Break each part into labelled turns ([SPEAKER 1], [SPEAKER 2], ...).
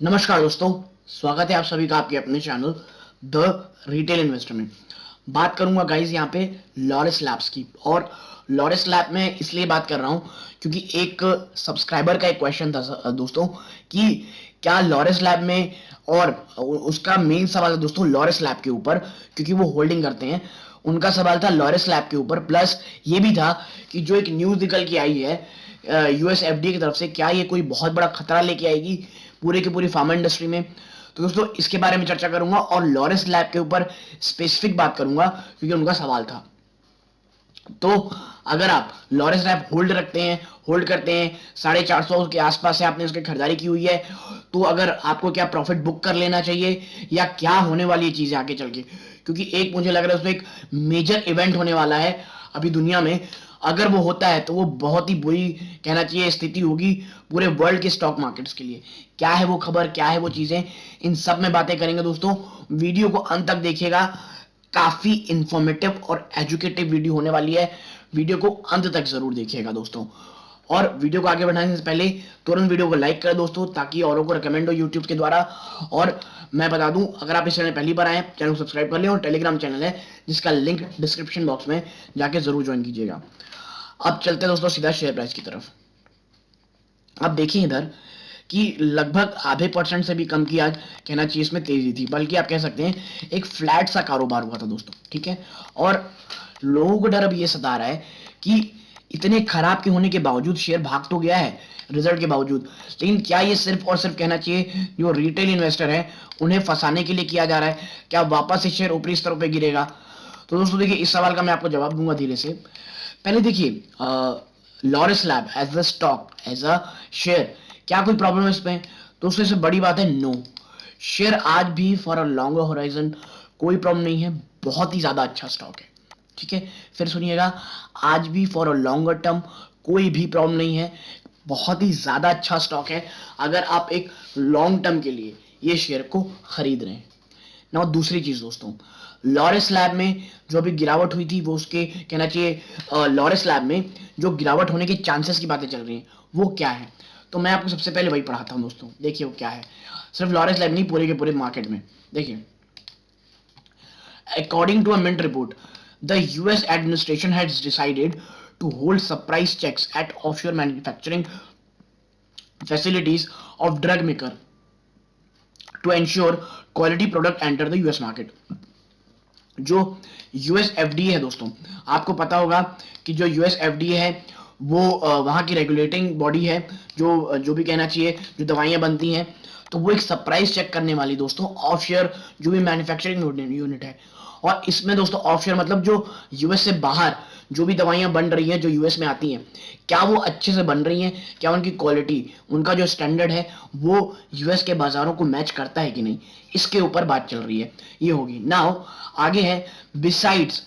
[SPEAKER 1] नमस्कार दोस्तों, स्वागत है आप सभी का आपके अपने चैनल द रिटेल इन्वेस्टर में। बात करूंगा गाइज यहाँ पे लॉरेस लैब्स की। और लॉरेस लैब में इसलिए बात कर रहा हूँ क्योंकि एक सब्सक्राइबर का एक क्वेश्चन था दोस्तों कि क्या लॉरेस लैब में, और उसका मेन सवाल है दोस्तों लॉरेस लैब के ऊपर, क्योंकि वो होल्डिंग करते हैं। उनका सवाल था लॉरेस लैब के ऊपर, प्लस ये भी था कि जो एक न्यूज निकल के आई है यूएस एफडीए की तरफ से, क्या ये कोई बहुत बड़ा खतरा लेके आएगी पूरे की पूरी फार्मा इंडस्ट्री में। तो दोस्तों इसके बारे में चर्चा करूंगा और लॉरेस लैब के ऊपर स्पेसिफिक बात करूंगा क्योंकि उनका सवाल था। तो अगर आप लॉरेस लैब होल्ड करते हैं 450 के आसपास से आपने उसकी खरीदारी की हुई है, तो अगर आपको क्या प्रॉफिट बुक कर लेना चाहिए या क्या होने वाली है चीजें आगे चल के, क्योंकि एक मुझे लग रहा है उसमें एक मेजर इवेंट होने वाला है अभी दुनिया में। अगर वो होता है तो वो बहुत ही बुरी, कहना चाहिए, स्थिति होगी पूरे वर्ल्ड के स्टॉक मार्केट्स के लिए। क्या है वो खबर, क्या है वो चीजें, इन सब में बातें करेंगे दोस्तों। वीडियो को अंत तक देखिएगा, काफी इंफॉर्मेटिव और एजुकेटिव वीडियो होने वाली है। वीडियो को अंत तक जरूर देखिएगा दोस्तों। और वीडियो को आगे बढ़ाने से पहले तुरंत वीडियो को लाइक करें दोस्तों, ताकि औरों को रिकमेंड हो यूट्यूब के द्वारा। और मैं बता दूं, अगर आप इस चैनल पहली बार आए, चैनल को सब्सक्राइब कर लें, और टेलीग्राम चैनल है जिसका लिंक डिस्क्रिप्शन बॉक्स में जाके जरूर ज्वाइन कीजिएगा। अब चलते हैं दोस्तों सीधा शेयर प्राइस की तरफ। अब देखिए इधर कि लगभग आधे परसेंट से भी कम की आज, कहना चाहिए, इसमें तेजी थी, बल्कि आप कह सकते हैं एक फ्लैट सा कारोबार हुआ था दोस्तों, ठीक है। और लोगों को डर अब ये सता रहा है कि इतने खराब के होने के बावजूद शेयर भाग तो गया है रिजल्ट के बावजूद, लेकिन क्या ये सिर्फ और सिर्फ, कहना चाहिए, जो रिटेल इन्वेस्टर है उन्हें फंसाने के लिए किया जा रहा है? क्या वापस से शेयर ऊपरी स्तरों पर गिरेगा? तो दोस्तों देखिए, इस सवाल का मैं आपको जवाब दूंगा धीरे से। पहले देखिए, Laurus Lab as a stock, as a share, क्या कोई प्रॉब्लम है इसमें? तो उससे बड़ी बात है नो। शेयर आज भी फॉर अ लॉन्गर होराइजन कोई प्रॉब्लम नहीं है, बहुत ही ज्यादा अच्छा स्टॉक है, ठीक है। फिर सुनिएगा, आज भी फॉर अ लॉन्गर टर्म कोई भी प्रॉब्लम नहीं है, बहुत ही ज्यादा अच्छा स्टॉक है अगर आप एक लॉन्ग टर्म के लिए ये शेयर को खरीद रहे हैं ना। दूसरी चीज दोस्तों, लॉरेस लैब में जो अभी गिरावट हुई थी, वो उसके, कहना चाहिए, लॉरेस लैब में जो गिरावट होने के चांसेस की बातें चल रही हैं वो क्या है, तो मैं आपको सबसे पहले वही पढ़ाता हूं दोस्तों। देखिए वो क्या है, सिर्फ लॉरेस लैब नहीं, पूरे के पूरे मार्केट में। देखिए, according to a mint report, the US administration has decided to hold surprise checks at offshore manufacturing facilities of drug maker to ensure quality product enter the US market। जो US FDA है दोस्तों, आपको पता होगा कि जो US FDA है वो वहाँ की रेगुलेटिंग बॉडी है, जो जो भी, कहना चाहिए, जो दवाइयाँ बनती हैं, तो वो एक सरप्राइज चेक करने वाली दोस्तों ऑफशोर जो भी मैन्युफैक्चरिंग यूनिट है। और इसमें दोस्तों ऑफशोर मतलब जो यूएस से बाहर जो भी दवाइयां बन रही हैं जो यूएस में आती हैं, क्या वो अच्छे से बन रही हैं, क्या उनकी क्वालिटी, उनका जो स्टैंडर्ड है वो यूएस के बाजारों को मैच करता है कि नहीं, इसके ऊपर बात चल रही है। ये होगी नाउ। आगे है, besides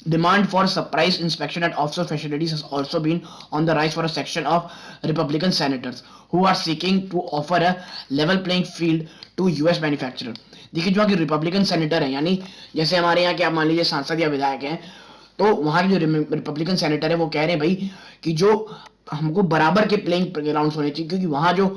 [SPEAKER 1] demand for surprise inspection at offshore facilities has also been on the rise for a section of Republican senators who are seeking to offer a level playing field to US manufacturer। देखिए, जो कि Republican senator हैं, यानी जैसे हमारे यहाँ के आप मान लीजिए सांसद या विधायक हैं, तो वहां के जो रिपब्लिकन सेनेटर है वो कह रहे हैं भाई कि जो हमको बराबर के प्लेइंग ग्राउंड होने चाहिए, क्योंकि वहां जो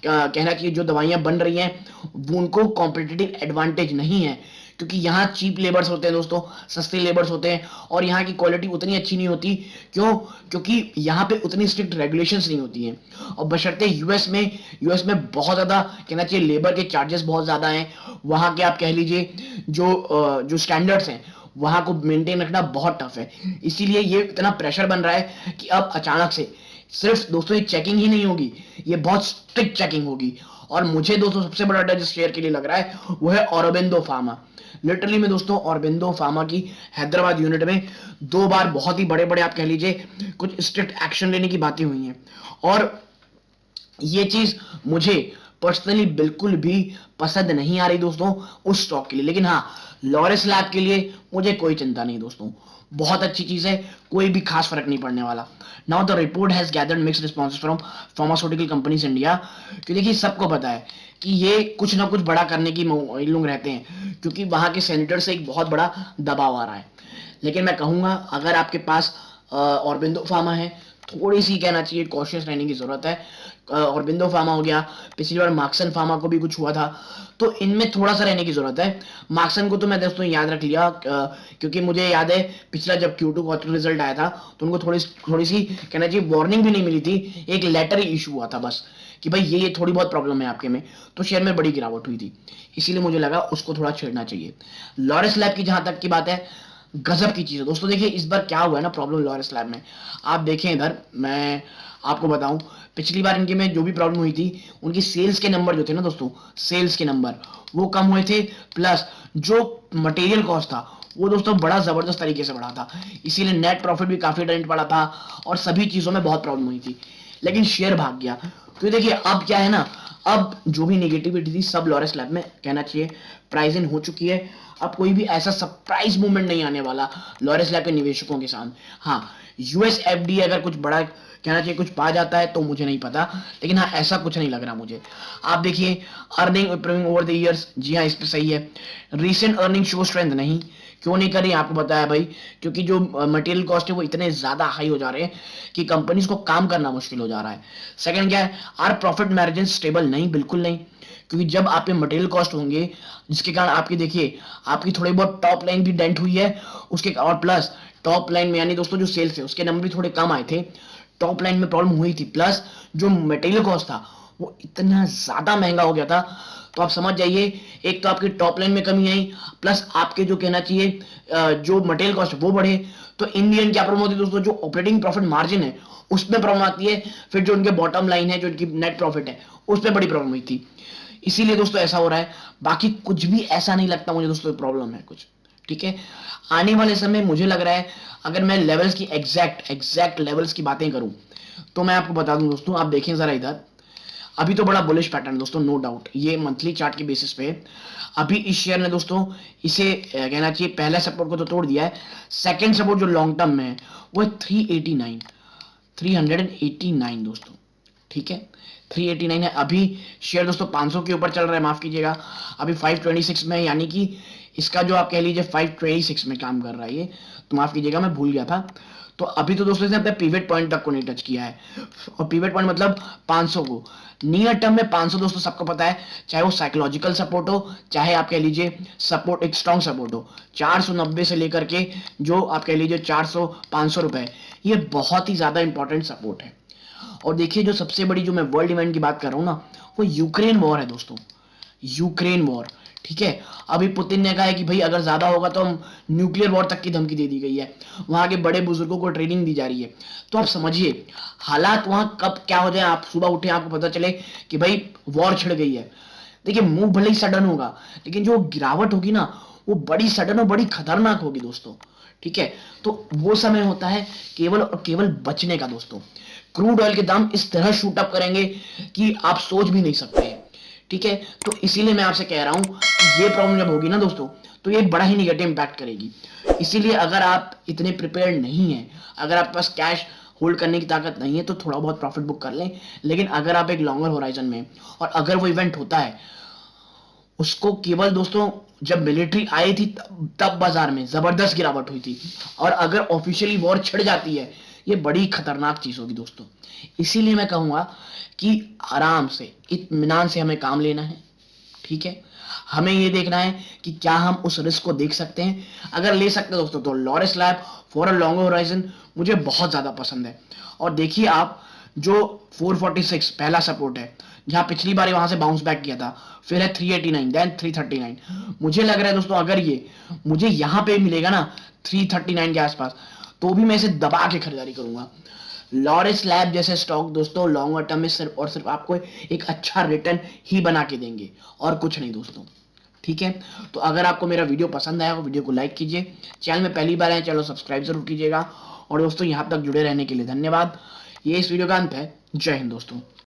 [SPEAKER 1] कहना चाहिए जो दवाइयां बन रही हैं वो उनको कॉम्पिटिटिव एडवांटेज नहीं है, क्योंकि यहाँ चीप लेबर्स होते हैं दोस्तों, सस्ते लेबर्स होते हैं, और यहाँ की क्वालिटी उतनी अच्छी नहीं होती। क्यों? क्योंकि यहाँ पे उतनी स्ट्रिक्ट रेगुलेशंस नहीं होती हैं, और बशर्ते यूएस में बहुत ज़्यादा, कहना चाहिए, लेबर के चार्जेस बहुत ज़्यादा हैं। वहाँ के आप कह लीजिए जो स्टैंडर्ड्स हैं वहाँ को मेंटेन रखना बहुत टफ है। इसीलिए ये इतना प्रेशर बन रहा है कि अब अचानक से सिर्फ दोस्तों ये चेकिंग ही नहीं होगी, ये बहुत स्ट्रिक्ट चेकिंग होगी। और मुझे दोस्तों सबसे बड़ा डर जिस शेयर के लिए लग रहा है वो है औरोबिंदो फार्मा। लिटरली में दोस्तों, औरोबिंदो फार्मा की हैदराबाद यूनिट में 2 बार बहुत ही बड़े बड़े, आप कह लीजिए, कुछ स्ट्रिक्ट एक्शन लेने की बातें हुई हैं, और ये चीज मुझे पर्सनली बिल्कुल भी पसंद नहीं आ रही दोस्तों उस स्टॉक के लिए। लेकिन हाँ, लॉरेस लैब के लिए मुझे कोई चिंता नहीं दोस्तों, बहुत अच्छी चीज है, कोई भी खास फर्क नहीं पड़ने वाला। Now the report has gathered mixed response from pharmaceutical companies India. क्योंकि देखिए, सबको पता है कि ये कुछ ना कुछ बड़ा करने की लोग रहते हैं, क्योंकि वहां के सेनेटर से एक बहुत बड़ा दबाव आ रहा है। लेकिन मैं कहूंगा, अगर आपके पास औरबिंदो फार्मा है, थोड़ी सी कहना चाहिए कॉशियस रहने की जरूरत है। और बिंदो फार्मा हो गया, पिछली बार मार्क्सन फार्मा को भी कुछ हुआ था, तो इनमें थोड़ा सा रहने की जरूरत है। मार्क्सन को तो मैं दोस्तों याद रख लिया, क्योंकि मुझे याद है पिछला जब Q2 क्वार्टर रिजल्ट आया था तो उनको थोड़ी थोड़ी सी कहना चाहिए वार्निंग भी नहीं मिली थी, एक लेटर ही इशू हुआ था बस कि भाई ये थोड़ी बहुत प्रॉब्लम है आपके में, तो शेयर में बड़ी गिरावट हुई थी, इसीलिए मुझे लगा उसको थोड़ा छेड़ना चाहिए। लॉरेस लैब की जहां तक की बात है, गजब की चीज है दोस्तों। देखिए इस बार क्या हुआ है ना प्रॉब्लम लॉरेस लैब में, आप देखें इधर मैं आपको बताऊं, पिछली बार इनके में जो भी प्रॉब्लम हुई थी, उनकी सेल्स के नंबर जो थे ना दोस्तों, सेल्स के नंबर वो कम हुए थे, प्लस जो मटेरियल कॉस्ट था वो दोस्तों बड़ा जबरदस्त तरीके से बढ़ा था, इसीलिए नेट प्रॉफिट भी काफी डेंट पड़ा था और सभी चीजों में बहुत प्रॉब्लम हुई थी, लेकिन शेयर भाग गया। तो देखिए अब क्या है ना, अब जो भी नेगेटिविटी थी सब लॉरेस लैब में कहना चाहिए प्राइस इन हो चुकी है। अब कोई भी ऐसा सरप्राइज मूवमेंट नहीं आने वाला लॉरेस लैब के निवेशकों के साथ। हाँ, यूएस एफडीए अगर कुछ बड़ा कहना चाहिए कुछ पा जाता है तो मुझे नहीं पता, लेकिन हाँ ऐसा कुछ नहीं लग रहा मुझे। आप देखिए earning improving over the years, जी हाँ इस पे सही है। रीसेंट अर्निंग शो स्ट्रेंथ नहीं, क्यों नहीं कर रही आपको बताया भाई, क्योंकि जो मटेरियल कॉस्ट है वो इतने ज्यादा हाई हो जा रहे हैं कि कंपनीज को काम करना मुश्किल हो जा रहा है। सेकंड क्या है, आर प्रॉफिट मार्जिन स्टेबल नहीं, बिल्कुल नहीं, क्योंकि जब आपके मटेरियल कॉस्ट होंगे जिसके कारण आपकी देखिए आपकी थोड़ी बहुत टॉप लाइन भी डेंट हुई है उसके, और प्लस टॉप लाइन में यानी दोस्तों जो सेल्स है उसके नंबर भी थोड़े कम आए थे, टॉप लाइन में प्रॉब्लम हुई थी, प्लस जो मटेरियल कॉस्ट था वो इतना ज्यादा महंगा हो गया था, तो आप समझ जाइए एक तो आपकी टॉप लाइन में कमी आई, प्लस आपके जो कहना चाहिए जो मटेरियल कॉस्ट वो बढ़े, तो इन दी एंड क्या प्रॉब्लम होती है दोस्तों, जो ऑपरेटिंग प्रॉफिट मार्जिन है उसमें प्रॉब्लम आती है, फिर जो उनके बॉटम लाइन है जो उनकी नेट प्रॉफिट है उसमें बड़ी प्रॉब्लम हुई थी, इसीलिए दोस्तों ऐसा हो रहा है। बाकी कुछ भी ऐसा नहीं लगता मुझे दोस्तों प्रॉब्लम है कुछ, ठीक है। आने वाले समय मुझे लग रहा है अगर मैं लेवल्स की एग्जैक्ट लेवल्स की बातें करूं तो मैं आपको बता दूं दोस्तों, आप देखें जरा इधर, अभी तो बड़ा बुलिश पैटर्न दोस्तों नो डाउट, ये मंथली चार्ट के बेसिस पे अभी इस शेयर ने दोस्तों इसे कहना चाहिए पहले सपोर्ट को तो तोड़ दिया है, सेकंड सपोर्ट जो लॉन्ग टर्म में है वो है 389 दोस्तों, ठीक है 389 है। अभी शेयर दोस्तों 500 के ऊपर चल रहा है, माफ कीजिएगा अभी 526 में, यानी कि इसका जो आप कह लीजिए 526 में काम कर रहा है ये, तो माफ कीजिएगा मैं भूल गया था। तो अभी तो दोस्तों इसने अपने पिवट पॉइंट तक को नहीं टच किया है, और पिवट पॉइंट मतलब 500 को, नियर टर्म में 500 दोस्तों सबको पता है, चाहे वो साइकोलॉजिकल सपोर्ट हो चाहे आप कह लीजिए सपोर्ट एक स्ट्रॉन्ग सपोर्ट हो, 490 से लेकर के जो आप कह लीजिए 400 500 रुपए, ये बहुत ही ज्यादा इंपॉर्टेंट सपोर्ट है। और देखिए जो सबसे बड़ी जो मैं वर्ल्ड इवेंट की बात कर रहा हूं ना, वो यूक्रेन वॉर है दोस्तों, यूक्रेन वॉर, ठीक है। अभी पुतिन ने कहा है कि भाई अगर ज्यादा होगा तो हम न्यूक्लियर वॉर तक की धमकी दे दी गई है, वहां के बड़े बुजुर्गों को ट्रेनिंग दी जा रही है, तो आप समझिए हालात वहां कब क्या हो जाए, आप सुबह उठे आपको पता चले कि भाई वॉर छिड़ गई है। देखिए मूव भले ही सडन होगा, लेकिन जो गिरावट होगी ना वो बड़ी सडन और बड़ी खतरनाक होगी दोस्तों, ठीक है। तो वो समय होता है केवल और केवल बचने का दोस्तों। क्रूड ऑयल के दाम इस तरह शूट अप करेंगे कि आप सोच भी नहीं सकते, ठीक है। तो इसीलिए मैं आपसे कह रहा हूं कि ये प्रॉब्लम जब होगी ना दोस्तों तो ये बड़ा ही निगेटिव इंपैक्ट करेगी, इसीलिए अगर आप इतने प्रिपेयर्ड नहीं है, अगर आपके पास कैश होल्ड करने की ताकत नहीं है तो थोड़ा बहुत प्रॉफिट बुक कर लें, लेकिन अगर आप एक लॉन्गर होराइजन में और अगर वो इवेंट होता है उसको केवल दोस्तों जब मिलिट्री आई थी तब बाजार में जबरदस्त गिरावट हुई थी, और अगर ऑफिशियली वॉर छिड़ जाती है ये बड़ी खतरनाक चीज होगी दोस्तों। इसीलिए मैं कहूंगा कि आराम से इत्मीनान से हमें काम लेना है, ठीक है। हमें ये देखना है कि क्या हम उस रिस्क को देख सकते हैं, अगर ले सकते हैं दोस्तों तो Laureus lab for a long horizon मुझे बहुत ज्यादा पसंद है। और देखिए आप जो 446 पहला सपोर्ट है जहां पिछली बार वहां से बाउंस बैक किया था, फिर है 389 देन 339, मुझे लग रहा है दोस्तों अगर ये मुझे यहां पे मिलेगा ना 339 के आसपास तो भी मैं इसे दबा के खरीदारी करूंगा। लॉरेस लैब जैसे स्टॉक दोस्तों लॉन्गर टर्म में सिर्फ और सिर्फ आपको एक अच्छा रिटर्न ही बना के देंगे और कुछ नहीं दोस्तों, ठीक है। तो अगर आपको मेरा वीडियो पसंद आया तो वीडियो को लाइक कीजिए, चैनल में पहली बार आए चैनल सब्सक्राइब जरूर कीजिएगा, और दोस्तों यहां तक जुड़े रहने के लिए धन्यवाद। ये इस वीडियो का अंत है, जय हिंद दोस्तों।